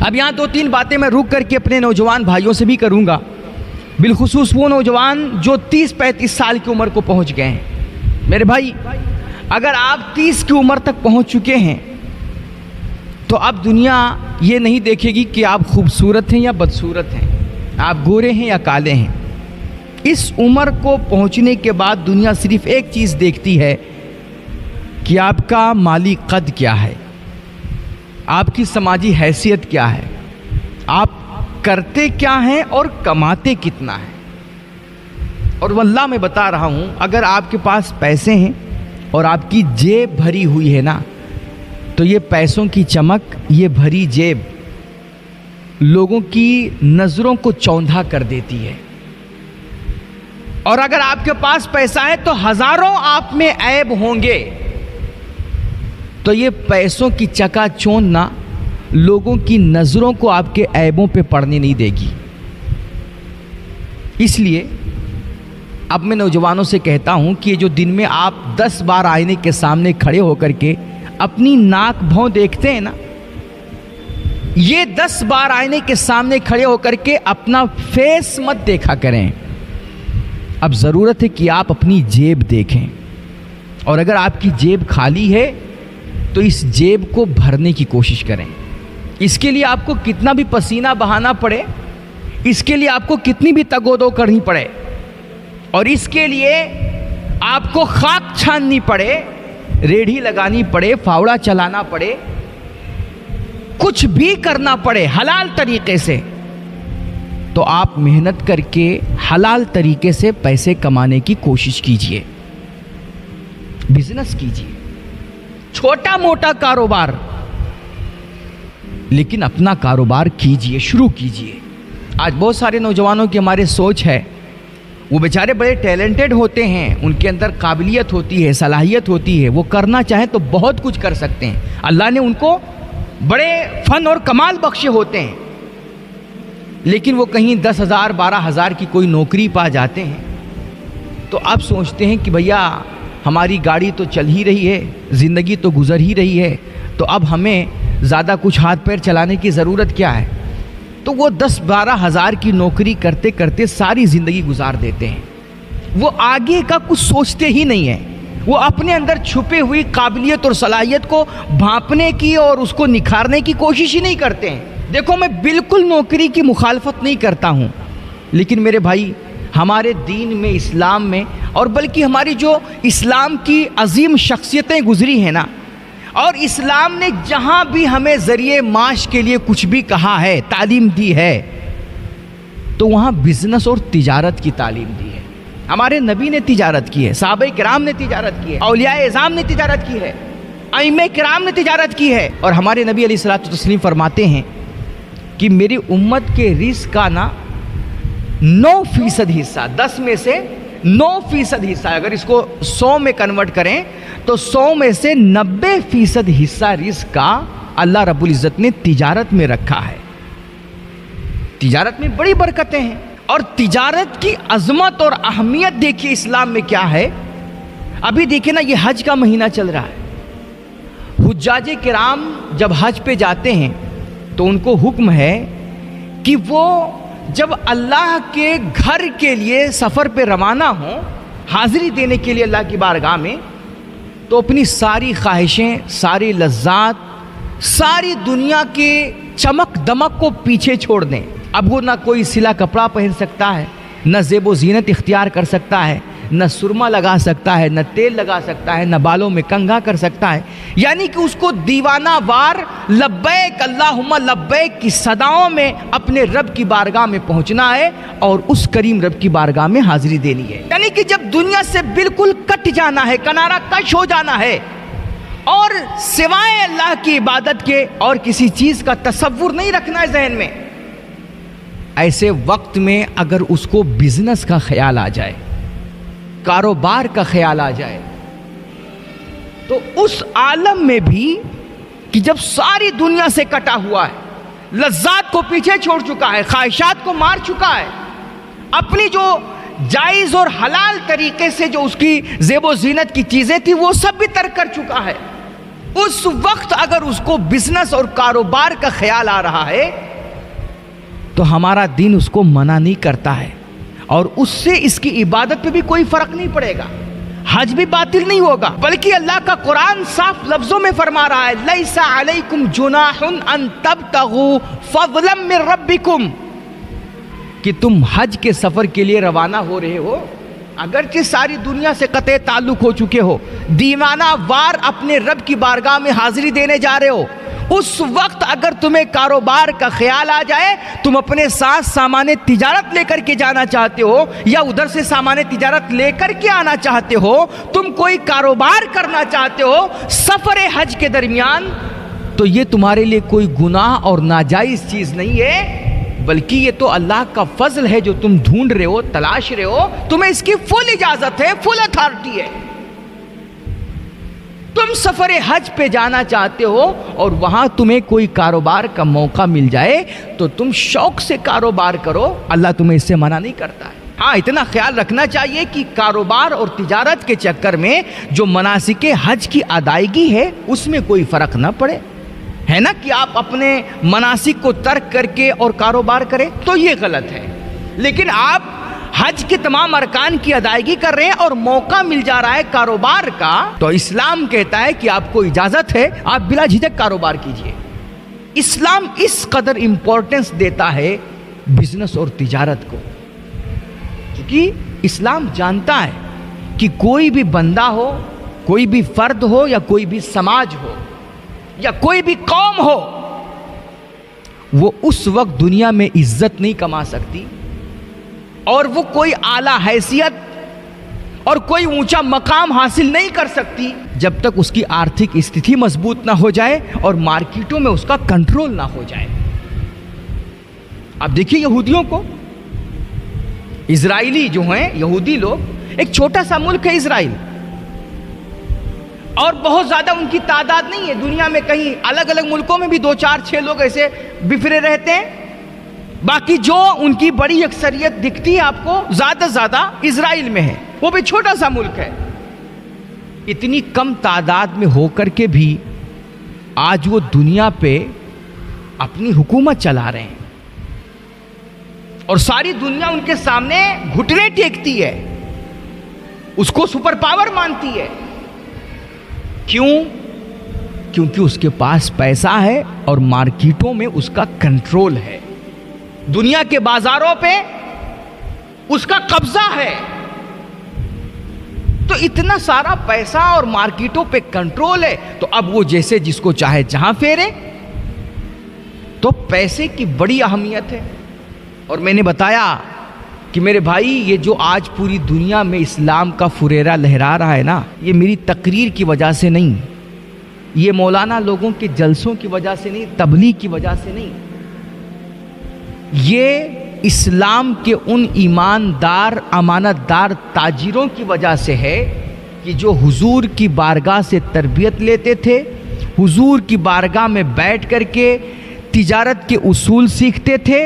اب یہاں 2-3 باتیں میں رک کر کے اپنے نوجوان بھائیوں سے بھی کروں گا، بالخصوص وہ نوجوان جو 30-35 سال کی عمر کو پہنچ گئے ہیں۔ میرے بھائی، اگر آپ 30 کی عمر تک پہنچ چکے ہیں تو اب دنیا یہ نہیں دیکھے گی کہ آپ خوبصورت ہیں یا بدصورت ہیں، آپ گورے ہیں یا کالے ہیں۔ اس عمر کو پہنچنے کے بعد دنیا صرف ایک چیز دیکھتی ہے کہ آپ کا مالی قد کیا ہے، آپ کی سماجی حیثیت کیا ہے، آپ کرتے کیا ہیں اور کماتے کتنا ہے۔ اور واللہ میں بتا رہا ہوں، اگر آپ کے پاس پیسے ہیں اور آپ کی جیب بھری ہوئی ہے نا، تو یہ پیسوں کی چمک، یہ بھری جیب لوگوں کی نظروں کو چوندھا کر دیتی ہے۔ اور اگر آپ کے پاس پیسہ ہے تو ہزاروں آپ میں عیب ہوں گے، تو یہ پیسوں کی چکا چوندھ نہ لوگوں کی نظروں کو آپ کے عیبوں پہ پڑنے نہیں دے گی۔ اس لیے اب میں نوجوانوں سے کہتا ہوں کہ یہ جو دن میں آپ 10 بار آئینے کے سامنے کھڑے ہو کر کے اپنی ناک بھوں دیکھتے ہیں نا، یہ 10 بار آئینے کے سامنے کھڑے ہو کر کے اپنا فیس مت دیکھا کریں۔ اب ضرورت ہے کہ آپ اپنی جیب دیکھیں، اور اگر آپ کی جیب خالی ہے تو اس جیب کو بھرنے کی کوشش کریں۔ اس کے لیے آپ کو کتنا بھی پسینہ بہانا پڑے، اس کے لیے آپ کو کتنی بھی تگ و دو کرنی پڑے، اور اس کے لیے آپ کو خاک چھاننی پڑے، ریڑھی لگانی پڑے، فاوڑا چلانا پڑے، کچھ بھی کرنا پڑے حلال طریقے سے، تو آپ محنت کر کے حلال طریقے سے پیسے کمانے کی کوشش کیجئے، بزنس کیجئے، چھوٹا موٹا کاروبار، لیکن اپنا کاروبار کیجئے، شروع کیجئے۔ آج بہت سارے نوجوانوں کی ہمارے سوچ ہے، وہ بیچارے بڑے ٹیلنٹڈ ہوتے ہیں، ان کے اندر قابلیت ہوتی ہے، صلاحیت ہوتی ہے، وہ کرنا چاہیں تو بہت کچھ کر سکتے ہیں، اللہ نے ان کو بڑے فن اور کمال بخشے ہوتے ہیں، لیکن وہ کہیں 10,000 12,000 کی کوئی نوکری پا جاتے ہیں تو اب سوچتے ہیں کہ بھیا ہماری گاڑی تو چل ہی رہی ہے، زندگی تو گزر ہی رہی ہے، تو اب ہمیں زیادہ کچھ ہاتھ پیر چلانے کی ضرورت کیا ہے؟ تو وہ 10-12 ہزار کی نوکری کرتے کرتے ساری زندگی گزار دیتے ہیں، وہ آگے کا کچھ سوچتے ہی نہیں ہیں، وہ اپنے اندر چھپے ہوئی قابلیت اور صلاحیت کو بھانپنے کی اور اس کو نکھارنے کی کوشش ہی نہیں کرتے ہیں۔ دیکھو، میں بالکل نوکری کی مخالفت نہیں کرتا ہوں، لیکن میرے بھائی، ہمارے دین میں، اسلام میں، اور بلکہ ہماری جو اسلام کی عظیم شخصیتیں گزری ہیں نا، اور اسلام نے جہاں بھی ہمیں ذریعے معاش کے لیے کچھ بھی کہا ہے، تعلیم دی ہے، تو وہاں بزنس اور تجارت کی تعلیم دی ہے۔ ہمارے نبی نے تجارت کی ہے، صحابہ کرام نے تجارت کی ہے، اولیاء اعظام نے تجارت کی ہے، ائمہ کرام نے تجارت کی ہے، اور ہمارے نبی علیہ الصلوۃ والتسلیم فرماتے ہیں کہ میری امت کے رزق کا نا 9% حصہ، 10 میں سے 9% حصہ، اگر اس کو 100 میں کنورٹ کریں تو 100 میں سے 90% حصہ رزق کا اللہ رب العزت نے تجارت میں رکھا ہے۔ تجارت میں بڑی برکتیں ہیں، اور تجارت کی عظمت اور اہمیت دیکھیے اسلام میں کیا ہے۔ ابھی دیکھیں نا، یہ حج کا مہینہ چل رہا ہے، حجاج کرام جب حج پہ جاتے ہیں تو ان کو حکم ہے کہ وہ جب اللہ کے گھر کے لیے سفر پہ روانہ ہوں، حاضری دینے کے لیے اللہ کی بارگاہ میں، تو اپنی ساری خواہشیں، ساری لذات، ساری دنیا کے چمک دمک کو پیچھے چھوڑ دیں۔ اب وہ نہ کوئی سلا کپڑا پہن سکتا ہے، نہ زیب و زینت اختیار کر سکتا ہے، نہ سرما لگا سکتا ہے، نہ تیل لگا سکتا ہے، نہ بالوں میں کنگھا کر سکتا ہے، یعنی کہ اس کو دیوانہ وار لبیک اللہم لبیک کی صداؤں میں اپنے رب کی بارگاہ میں پہنچنا ہے اور اس کریم رب کی بارگاہ میں حاضری دینی ہے۔ یعنی کہ جب دنیا سے بالکل کٹ جانا ہے، کنارہ کش ہو جانا ہے، اور سوائے اللہ کی عبادت کے اور کسی چیز کا تصور نہیں رکھنا ہے ذہن میں، ایسے وقت میں اگر اس کو بزنس کا خیال آ جائے، کاروبار کا خیال آ جائے، تو اس عالم میں بھی کہ جب ساری دنیا سے کٹا ہوا ہے، لذات کو پیچھے چھوڑ چکا ہے، خواہشات کو مار چکا ہے، اپنی جو جائز اور حلال طریقے سے جو اس کی زیب و زینت کی چیزیں تھی وہ سب بھی ترک کر چکا ہے، اس وقت اگر اس کو بزنس اور کاروبار کا خیال آ رہا ہے تو ہمارا دین اس کو منع نہیں کرتا ہے، اور اس سے اس کی عبادت پہ بھی کوئی فرق نہیں پڑے گا، حج بھی باطل نہیں ہوگا، بلکہ اللہ کا قرآن صاف لفظوں میں فرما رہا ہے لیس علیکم جناح ان تبتغوا فضلا من ربکم، کہ تم حج کے سفر کے لیے روانہ ہو رہے ہو، اگرچہ ساری دنیا سے قطع تعلق ہو چکے ہو، دیوانہ وار اپنے رب کی بارگاہ میں حاضری دینے جا رہے ہو، اس وقت اگر تمہیں کاروبار کا خیال آ جائے، تم اپنے ساتھ سامان تجارت لے کر کے جانا چاہتے ہو یا ادھر سے سامان تجارت لے کر کے آنا چاہتے ہو، تم کوئی کاروبار کرنا چاہتے ہو سفر حج کے درمیان، تو یہ تمہارے لیے کوئی گناہ اور ناجائز چیز نہیں ہے، بلکہ یہ تو اللہ کا فضل ہے جو تم ڈھونڈ رہے ہو، تلاش رہے ہو، تمہیں اس کی فل اجازت ہے، فل اتھارٹی ہے۔ تم سفر حج پہ جانا چاہتے ہو اور وہاں تمہیں کوئی کاروبار کا موقع مل جائے تو تم شوق سے کاروبار کرو، اللہ تمہیں اس سے منع نہیں کرتا ہے۔ ہاں، اتنا خیال رکھنا چاہیے کہ کاروبار اور تجارت کے چکر میں جو مناسک حج کی ادائیگی ہے اس میں کوئی فرق نہ پڑے، ہے نا، کہ آپ اپنے مناسک کو ترک کر کے اور کاروبار کریں تو یہ غلط ہے، لیکن آپ حج کے تمام ارکان کی ادائیگی کر رہے ہیں اور موقع مل جا رہا ہے کاروبار کا، تو اسلام کہتا ہے کہ آپ کو اجازت ہے، آپ بلا جھجک کاروبار کیجئے۔ اسلام اس قدر امپورٹنس دیتا ہے بزنس اور تجارت کو، کیونکہ اسلام جانتا ہے کہ کوئی بھی بندہ ہو، کوئی بھی فرد ہو یا کوئی بھی سماج ہو یا کوئی بھی قوم ہو، وہ اس وقت دنیا میں عزت نہیں کما سکتی اور وہ کوئی اعلیٰ حیثیت اور کوئی اونچا مقام حاصل نہیں کر سکتی جب تک اس کی آرتھک استھتی مضبوط نہ ہو جائے اور مارکیٹوں میں اس کا کنٹرول نہ ہو جائے۔ اب دیکھیے یہودیوں کو، اسرائیلی جو ہیں یہودی لوگ، ایک چھوٹا سا ملک ہے اسرائیل، اور بہت زیادہ ان کی تعداد نہیں ہے، دنیا میں کہیں الگ الگ ملکوں میں بھی 2 4 6 لوگ ایسے بفرے رہتے ہیں، باقی جو ان کی بڑی اکثریت دکھتی ہے آپ کو زیادہ اسرائیل میں ہے، وہ بھی چھوٹا سا ملک ہے۔ اتنی کم تعداد میں ہو کر کے بھی آج وہ دنیا پہ اپنی حکومت چلا رہے ہیں اور ساری دنیا ان کے سامنے گھٹنے ٹیکتی ہے، اس کو سپر پاور مانتی ہے۔ کیوں؟ کیونکہ اس کے پاس پیسہ ہے اور مارکیٹوں میں اس کا کنٹرول ہے، دنیا کے بازاروں پہ اس کا قبضہ ہے۔ تو اتنا سارا پیسہ اور مارکیٹوں پہ کنٹرول ہے، تو اب وہ جیسے جس کو چاہے جہاں پھیرے، تو پیسے کی بڑی اہمیت ہے۔ اور میں نے بتایا کہ میرے بھائی، یہ جو آج پوری دنیا میں اسلام کا فریرہ لہرا رہا ہے نا، یہ میری تقریر کی وجہ سے نہیں، یہ مولانا لوگوں کے جلسوں کی وجہ سے نہیں، تبلیغ کی وجہ سے نہیں، یہ اسلام کے ان ایماندار امانت دار تاجروں کی وجہ سے ہے کہ جو حضور کی بارگاہ سے تربیت لیتے تھے، حضور کی بارگاہ میں بیٹھ کر کے تجارت کے اصول سیکھتے تھے،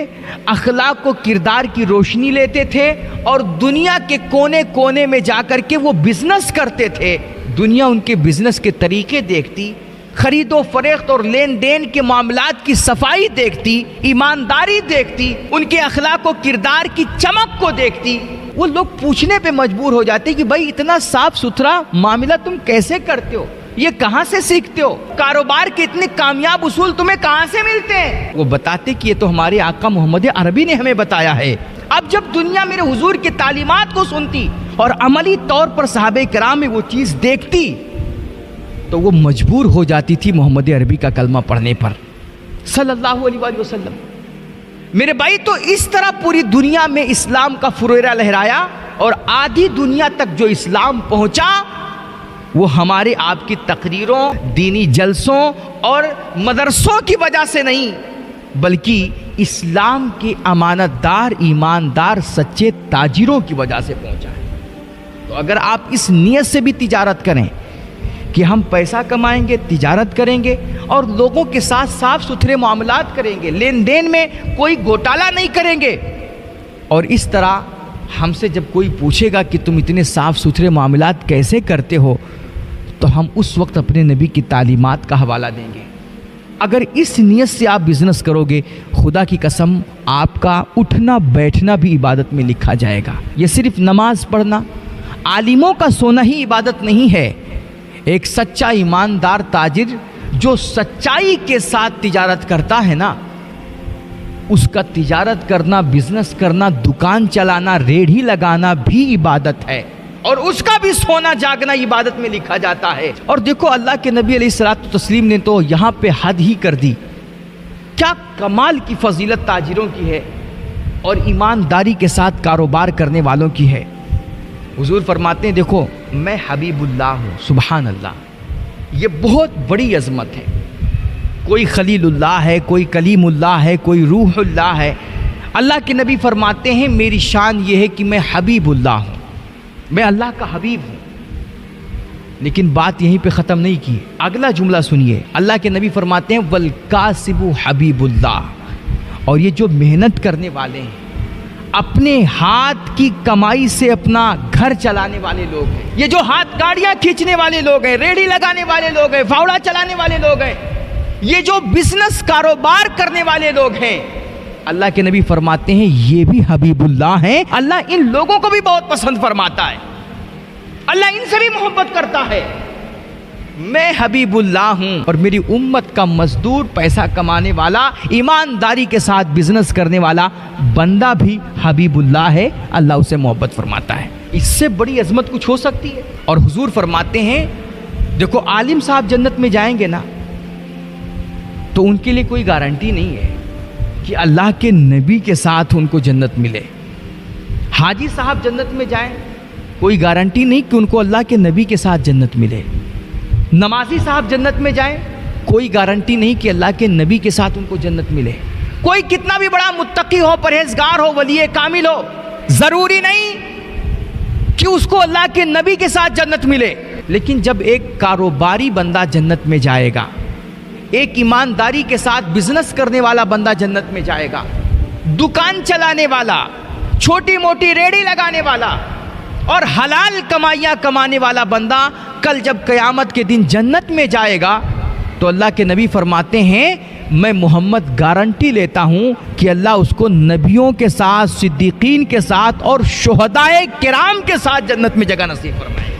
اخلاق و کردار کی روشنی لیتے تھے، اور دنیا کے کونے کونے میں جا کر کے وہ بزنس کرتے تھے۔ دنیا ان کے بزنس کے طریقے دیکھتی، خرید و فروخت اور لین دین کے معاملات کی صفائی دیکھتی، ایمانداری دیکھتی، ان کے اخلاق و کردار کی چمک کو دیکھتی، وہ لوگ پوچھنے پہ مجبور ہو جاتے کہ بھائی اتنا صاف ستھرا معاملہ تم کیسے کرتے ہو، یہ کہاں سے سیکھتے ہو، کاروبار کے اتنے کامیاب اصول تمہیں کہاں سے ملتے ہیں؟ وہ بتاتے کہ یہ تو ہمارے آقا محمد عربی نے ہمیں بتایا ہے۔ اب جب دنیا میرے حضور کی تعلیمات کو سنتی اور عملی طور پر صحابہ کرام میں وہ چیز دیکھتی تو وہ مجبور ہو جاتی تھی محمد عربی کا کلمہ پڑھنے پر صلی اللہ علیہ وآلہ وسلم۔ میرے بھائی، تو اس طرح پوری دنیا میں اسلام کا فریرہ لہرایا، اور آدھی دنیا تک جو اسلام پہنچا وہ ہمارے آپ کی تقریروں، دینی جلسوں اور مدرسوں کی وجہ سے نہیں، بلکہ اسلام کے امانت دار، ایماندار، سچے تاجروں کی وجہ سے پہنچا ہے۔ تو اگر آپ اس نیت سے بھی تجارت کریں کہ ہم پیسہ کمائیں گے، تجارت کریں گے اور لوگوں کے ساتھ صاف ستھرے معاملات کریں گے، لین دین میں کوئی گھوٹالہ نہیں کریں گے، اور اس طرح ہم سے جب کوئی پوچھے گا کہ تم اتنے صاف ستھرے معاملات کیسے کرتے ہو، تو ہم اس وقت اپنے نبی کی تعلیمات کا حوالہ دیں گے۔ اگر اس نیت سے آپ بزنس کرو گے، خدا کی قسم آپ کا اٹھنا بیٹھنا بھی عبادت میں لکھا جائے گا۔ یہ صرف نماز پڑھنا، عالموں کا سونا ہی عبادت نہیں ہے۔ ایک سچا ایماندار تاجر جو سچائی کے ساتھ تجارت کرتا ہے نا، اس کا تجارت کرنا، بزنس کرنا، دکان چلانا، ریڑھی لگانا بھی عبادت ہے، اور اس کا بھی سونا جاگنا عبادت میں لکھا جاتا ہے۔ اور دیکھو اللہ کے نبی علیہ الصلوۃ والتسلیم نے تو یہاں پہ حد ہی کر دی۔ کیا کمال کی فضیلت تاجروں کی ہے اور ایمانداری کے ساتھ کاروبار کرنے والوں کی ہے۔ حضور فرماتے ہیں دیکھو میں حبیب اللہ ہوں، سبحان اللہ، یہ بہت بڑی عظمت ہے۔ کوئی خلیل اللہ ہے، کوئی کلیم اللہ ہے، کوئی روح اللہ ہے۔ اللہ کے نبی فرماتے ہیں میری شان یہ ہے کہ میں حبیب اللہ ہوں، میں اللہ کا حبیب ہوں۔ لیکن بات یہیں پہ ختم نہیں کی، اگلا جملہ سنیے، اللہ کے نبی فرماتے ہیں والکاسب حبیب اللہ، اور یہ جو محنت کرنے والے ہیں، اپنے ہاتھ کی کمائی سے اپنا گھر چلانے والے لوگ ہیں، یہ جو ہاتھ گاڑیاں کھینچنے والے لوگ ہیں، ریڑھی لگانے والے لوگ ہیں، فاوڑا چلانے والے لوگ ہیں، یہ جو بزنس کاروبار کرنے والے لوگ ہیں، اللہ کے نبی فرماتے ہیں یہ بھی حبیب اللہ ہیں۔ اللہ ان لوگوں کو بھی بہت پسند فرماتا ہے، اللہ ان سے بھی محبت کرتا ہے۔ میں حبیب اللہ ہوں اور میری امت کا مزدور، پیسہ کمانے والا، ایمانداری کے ساتھ بزنس کرنے والا بندہ بھی حبیب اللہ ہے، اللہ اسے محبت فرماتا ہے۔ اس سے بڑی عظمت کچھ ہو سکتی ہے؟ اور حضور فرماتے ہیں دیکھو عالم صاحب جنت میں جائیں گے نا، تو ان کے لیے کوئی گارنٹی نہیں ہے کہ اللہ کے نبی کے ساتھ ان کو جنت ملے۔ حاجی صاحب جنت میں جائیں، کوئی گارنٹی نہیں کہ ان کو اللہ کے نبی کے ساتھ جنت ملے۔ نمازی صاحب جنت میں جائیں، کوئی گارنٹی نہیں کہ اللہ کے نبی کے ساتھ ان کو جنت ملے۔ کوئی کتنا بھی بڑا متقی ہو، پرہیزگار ہو، ولی کامل ہو، ضروری نہیں کہ اس کو اللہ کے نبی کے ساتھ جنت ملے۔ لیکن جب ایک کاروباری بندہ جنت میں جائے گا، ایک ایمانداری کے ساتھ بزنس کرنے والا بندہ جنت میں جائے گا، دکان چلانے والا، چھوٹی موٹی ریڑھی لگانے والا اور حلال کمائیاں کمانے والا بندہ کل جب قیامت کے دن جنت میں جائے گا تو اللہ کے نبی فرماتے ہیں میں محمد گارنٹی لیتا ہوں کہ اللہ اس کو نبیوں کے ساتھ، صدیقین کے ساتھ اور شہدائے کرام کے ساتھ جنت میں جگہ نصیب فرمائے۔